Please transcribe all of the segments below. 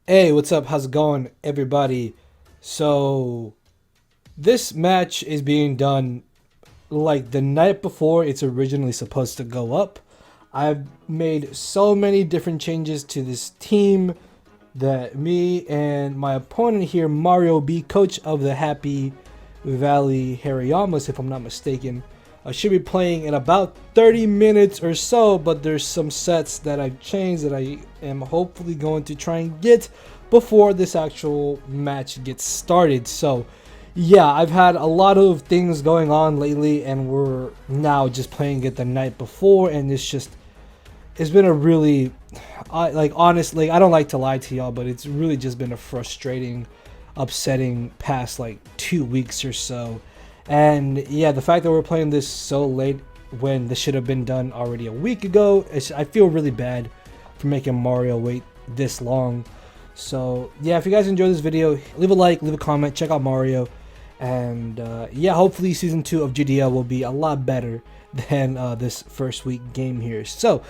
Hey, what's up? How's it going, everybody? So, this match is being done like the night before it's originally supposed to go up. I've made so many different changes to this team that me and my opponent here, Mario B, coach of the Happy Valley Harayamas, if I'm not mistaken, I should be playing in about 30 minutes or so, but there's some sets that I've changed that I am hopefully going to try and get before this actual match gets started. So yeah, I've had a lot of things going on lately, and we're now just playing it the night before, and it's been a really, honestly, I don't like to lie to y'all, but it's really just been a frustrating, upsetting past like 2 weeks or so. And yeah, the fact that we're playing this so late when this should have been done already a week ago, I feel really bad for making Mario wait this long. So yeah, if you guys enjoyed this video, leave a like, leave a comment, check out Mario. And yeah, hopefully season 2 of GDL will be a lot better than this first week game here. So,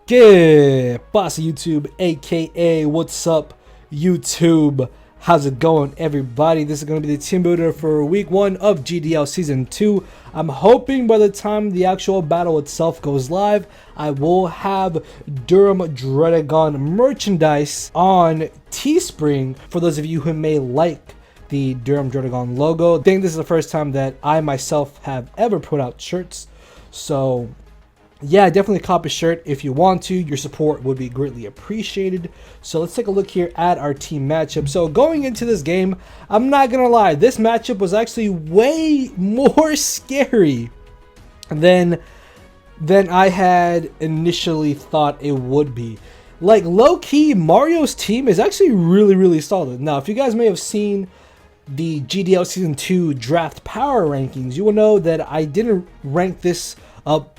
que pasa YouTube, aka what's up YouTube? How's it going, everybody? This is going to be the team builder for week 1 of GDL season 2. I'm hoping by the time the actual battle itself goes live, I will have Durham Druddigon merchandise on Teespring for those of you who may like the Durham Druddigon logo. I think this is the first time that I myself have ever put out shirts. So yeah, definitely cop a shirt if you want to. Your support would be greatly appreciated. So let's take a look here at our team matchup. So going into this game, I'm not gonna lie, this matchup was actually way more scary than I had initially thought it would be. Like, low-key, Mario's team is actually really solid. Now, if you guys may have seen the GDL Season 2 draft power rankings, you will know that I didn't rank this up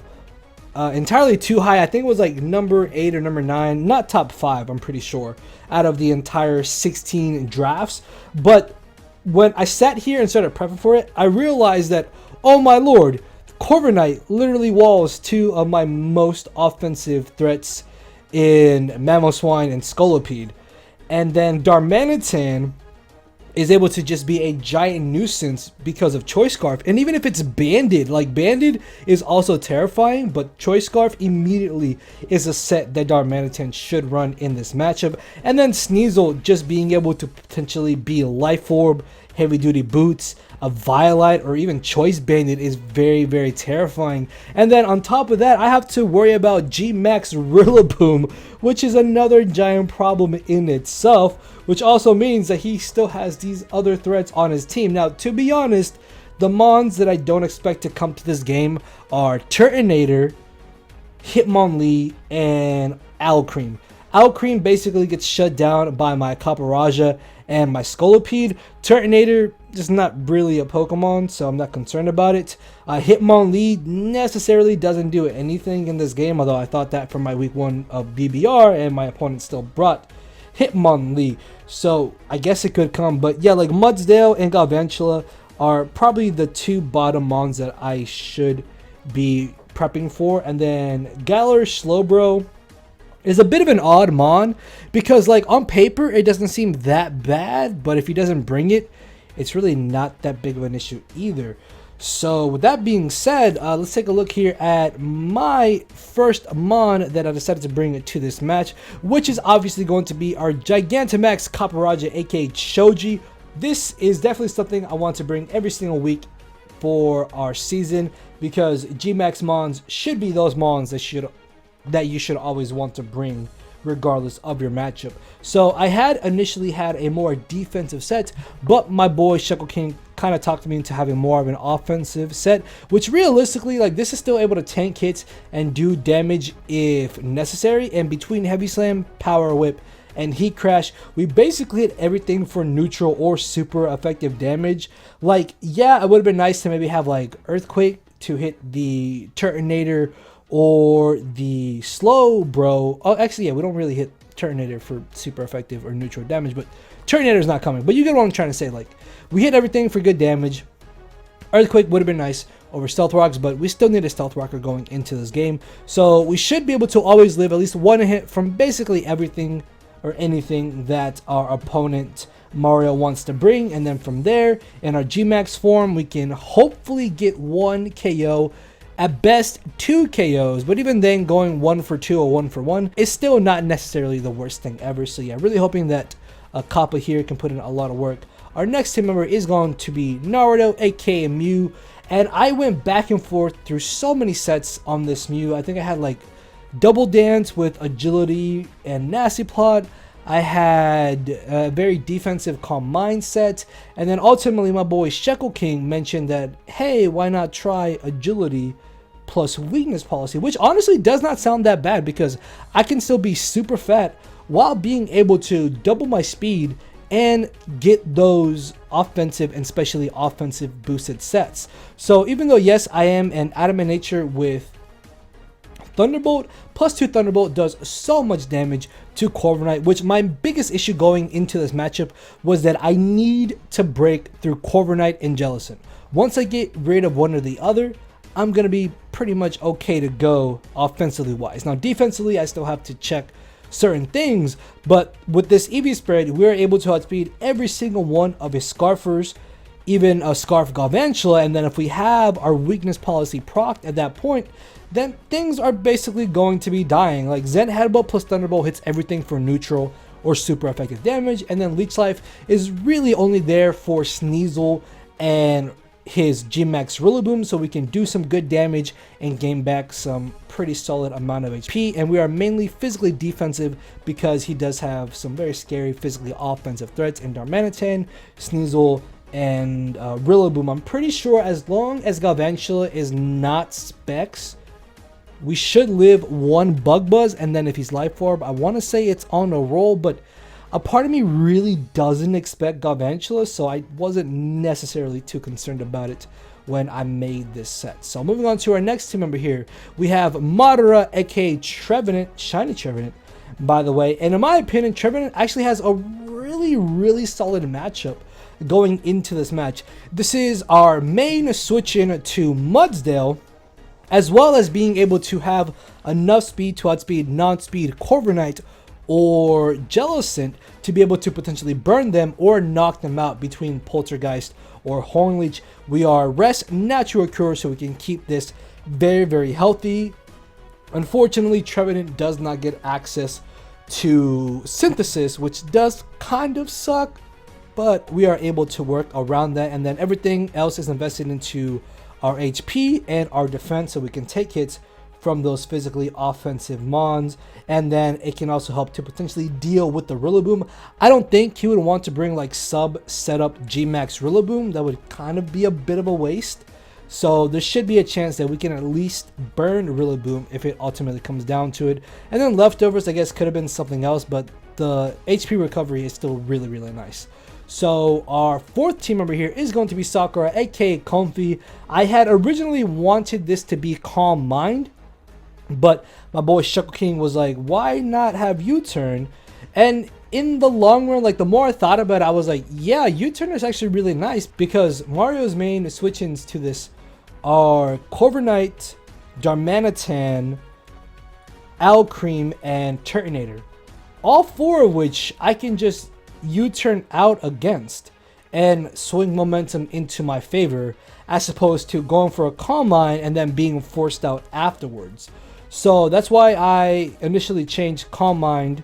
entirely too high. I think it was like number 8 or number 9, not top 5, I'm pretty sure, out of the entire 16 drafts. But when I sat here and started prepping for it, I realized that, oh my lord, Corviknight literally walls 2 of my most offensive threats in Mamoswine and Scolipede. And then Darmanitan is able to just be a giant nuisance because of Choice Scarf. And even if it's Banded, like Banded is also terrifying, but Choice Scarf immediately is a set that Darmanitan should run in this matchup. And then Sneasel just being able to potentially be Life Orb, Heavy Duty Boots, a Violite, or even Choice Banded is very terrifying. And then on top of that, I have to worry about G-Max Rillaboom, which is another giant problem in itself, which also means that he still has these other threats on his team. Now, to be honest, the mons that I don't expect to come to this game are Turtonator, Hitmonlee, and Alcreme. Alcreme basically gets shut down by my Caparaja and my Scolipede. Turtonator is not really a Pokemon, so I'm not concerned about it. Hitmonlee necessarily doesn't do anything in this game, although I thought that from my week 1 of BBR, and my opponent still brought Hitmonlee, so I guess it could come. But yeah, like Mudsdale and Galvantula are probably the 2 bottom mons that I should be prepping for. And then Galar Slowbro is a bit of an odd mon because, like, on paper it doesn't seem that bad, but if he doesn't bring it, it's really not that big of an issue either. So with that being said, let's take a look here at my first mon that I decided to bring to this match, which is obviously going to be our Gigantamax Caparaja, aka Shoji. This is definitely something I want to bring every single week for our season, because G-Max mons should be those mons that you should always want to bring regardless of your matchup. So I had initially had a more defensive set, but my boy Shekel King kind of talked me into having more of an offensive set, which realistically, like, this is still able to tank hits and do damage if necessary. And between Heavy Slam, Power Whip, and Heat Crash, we basically hit everything for neutral or super effective damage. Like, yeah, it would have been nice to maybe have like Earthquake to hit the Turtonator or the Slowbro. Oh, actually, yeah, we don't really hit Turtonator for super effective or neutral damage, but Turtonator is not coming. But you get what I'm trying to say. Like, we hit everything for good damage. Earthquake would have been nice over Stealth Rocks, but we still need a Stealth Rocker going into this game. So we should be able to always live at least 1 hit from basically everything or anything that our opponent Mario wants to bring. And then from there, in our G-Max form, we can hopefully get 1 KO, at best 2 KOs, but even then going 1 for 2 or 1 for 1 is still not necessarily the worst thing ever. So yeah, really hoping that Kappa here can put in a lot of work. Our next team member is going to be Naruto, aka Mew, and I went back and forth through so many sets on this Mew. I think I had like Double Dance with Agility and Nasty Plot. I had a very defensive Calm Mindset, and then ultimately my boy Shekel King mentioned that, hey, why not try Agility plus Weakness Policy, which honestly does not sound that bad because I can still be super fat while being able to double my speed and get those offensive and especially offensive boosted sets. So even though yes, I am an adamant nature with Thunderbolt, plus 2 Thunderbolt does so much damage to Corviknight, which my biggest issue going into this matchup was that I need to break through Corviknight and Jellicent. Once I get rid of one or the other, I'm going to be pretty much okay to go offensively wise. Now defensively, I still have to check certain things, but with this EV spread, we're able to outspeed every single one of his Scarfers, even a Scarf Galvantula, and then if we have our Weakness Policy procced at that point, then things are basically going to be dying. Like Zen Headbutt plus Thunderbolt hits everything for neutral or super effective damage, and then Leech Life is really only there for Sneasel and his G-Max Rillaboom, so we can do some good damage and gain back some pretty solid amount of HP. And we are mainly physically defensive because he does have some very scary physically offensive threats in Darmanitan, Sneasel, and Rillaboom. I'm pretty sure as long as Galvantula is not Specs, we should live 1 Bug Buzz, and then if he's Life Orb, I want to say it's on a roll, but a part of me really doesn't expect Galvantula, so I wasn't necessarily too concerned about it when I made this set. So moving on to our next team member here, we have Madara, aka Trevenant, Shiny Trevenant, by the way. And in my opinion, Trevenant actually has a really solid matchup going into this match. This is our main switch in to Mudsdale, as well as being able to have enough speed to outspeed non-speed Corviknight or Jellicent to be able to potentially burn them or knock them out between Poltergeist or Hornleech. We are Rest Natural Cure, so we can keep this very healthy. Unfortunately, Trevenant does not get access to Synthesis, which does kind of suck, but we are able to work around that, and then everything else is invested into our HP and our defense, so we can take hits from those physically offensive mons, and then it can also help to potentially deal with the Rillaboom. I don't think he would want to bring like sub setup G-Max Rillaboom. That would kind of be a bit of a waste. So there should be a chance that we can at least burn Rillaboom if it ultimately comes down to it. And then leftovers, I guess, could have been something else, but the HP recovery is still really nice. So our 4th team member here is going to be Sakura, aka Comfy. I had originally wanted this to be Calm Mind, but my boy Shekel King was like, why not have U-Turn? And in the long run, like the more I thought about it, I was like, yeah, U-Turn is actually really nice because Mario's main switch-ins to this are Corviknight, Darmanitan, Alcreme, and Turtonator. All 4 of which I can just U-turn out against and swing momentum into my favor, as opposed to going for a Calm Mind and then being forced out afterwards. So that's why I initially changed Calm Mind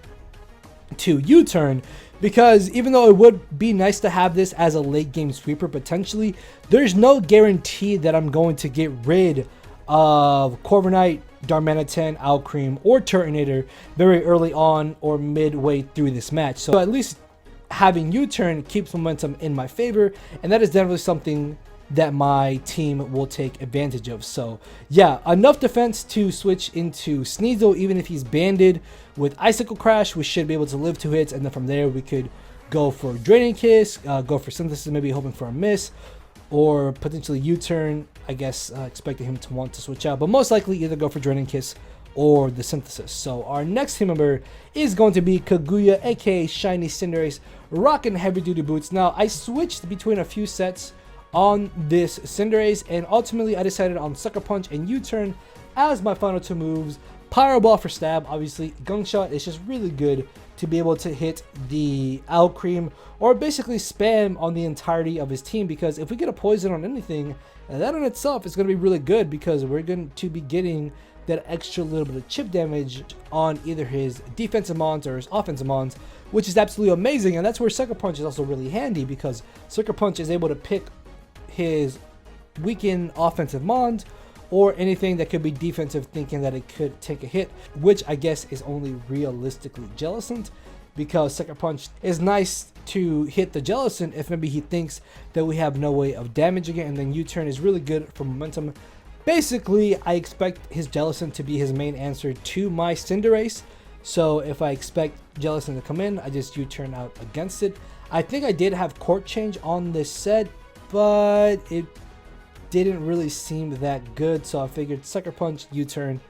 to U-turn, because even though it would be nice to have this as a late game sweeper potentially, there's no guarantee that I'm going to get rid of Corviknight, Darmanitan, Alcreme, or Turtonator very early on or midway through this match. So at least having U-turn keeps momentum in my favor, and that is definitely something that my team will take advantage of. So yeah, enough defense to switch into Sneasel. Even if he's banded with Icicle Crash, we should be able to live 2 hits, and then from there we could go for Draining Kiss, go for Synthesis, maybe hoping for a miss, or potentially U-turn. I guess expecting him to want to switch out, but most likely either go for Draining Kiss or the Synthesis. So our next team member is going to be Kaguya, aka Shiny Cinderace, rocking heavy duty boots. Now I switched between a few sets on this Cinderace, and ultimately I decided on Sucker Punch and U-turn as my final 2 moves, Pyro Ball for stab, obviously. Gunk Shot is just really good to be able to hit the Owl Cream or basically spam on the entirety of his team, because if we get a poison on anything, that in itself is going to be really good because we're going to be getting that extra little bit of chip damage on either his defensive mons or his offensive mons, which is absolutely amazing. And that's where Sucker Punch is also really handy, because Sucker Punch is able to pick his weakened offensive mons or anything that could be defensive, thinking that it could take a hit, which I guess is only realistically Jellicent, because Sucker Punch is nice to hit the Jellicent if maybe he thinks that we have no way of damaging it, and then U-turn is really good for momentum. Basically, I expect his Jellicent to be his main answer to my Cinderace, so if I expect Jellicent to come in, I just U-turn out against it. I think I did have Court Change on this set, but it didn't really seem that good, so I figured Sucker Punch, U-turn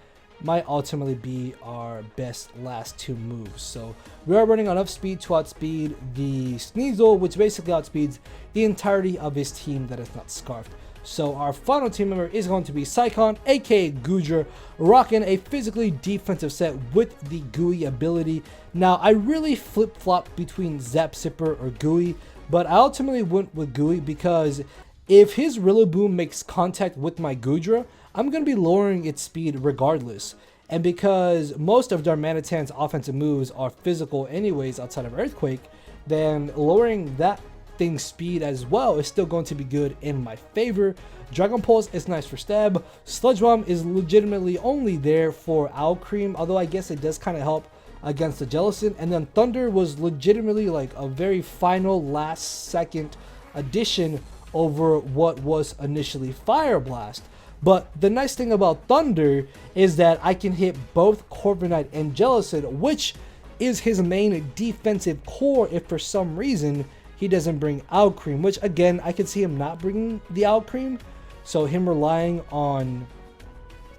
might ultimately be our best last two moves. So we are running on up speed to outspeed the Sneasel, which basically outspeeds the entirety of his team that is not Scarfed. So our final team member is going to be Psychon, aka Goodra, rocking a physically defensive set with the Gooey ability. Now, I really flip-flopped between Zap Zipper or Gooey, but I ultimately went with Gooey because if his Rillaboom makes contact with my Goodra, I'm going to be lowering its speed regardless. And because most of Darmanitan's offensive moves are physical anyways outside of Earthquake, then lowering that thing's speed as well is still going to be good in my favor. Dragon Pulse is nice for stab. Sludge Bomb is legitimately only there for Owl Cream, although I guess it does kind of help against the Jellicent. And then Thunder was legitimately like a very final last second addition over what was initially Fire Blast. But the nice thing about Thunder is that I can hit both Corviknight and Jellicent, which is his main defensive core if for some reason he doesn't bring Owl Cream, which again, I could see him not bringing the Owl Cream. So him relying on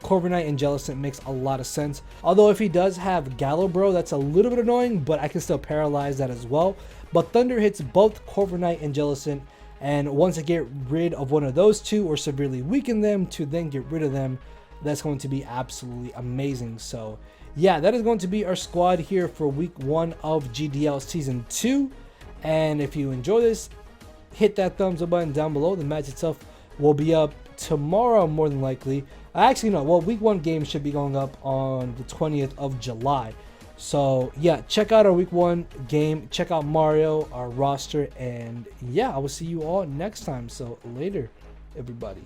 Corviknight and Jellicent makes a lot of sense. Although if he does have Galabro, that's a little bit annoying, but I can still paralyze that as well. But Thunder hits both Corviknight and Jellicent, and once I get rid of one of those two or severely weaken them to then get rid of them, that's going to be absolutely amazing. So yeah, that is going to be our squad here for week 1 of GDL season 2. And if you enjoy this, hit that thumbs up button down below. The match itself will be up tomorrow more than likely. Actually, no, well, week 1 game should be going up on the 20th of July. So yeah, check out our week 1 game, check out Mario, our roster, and yeah, I will see you all next time. So later, everybody.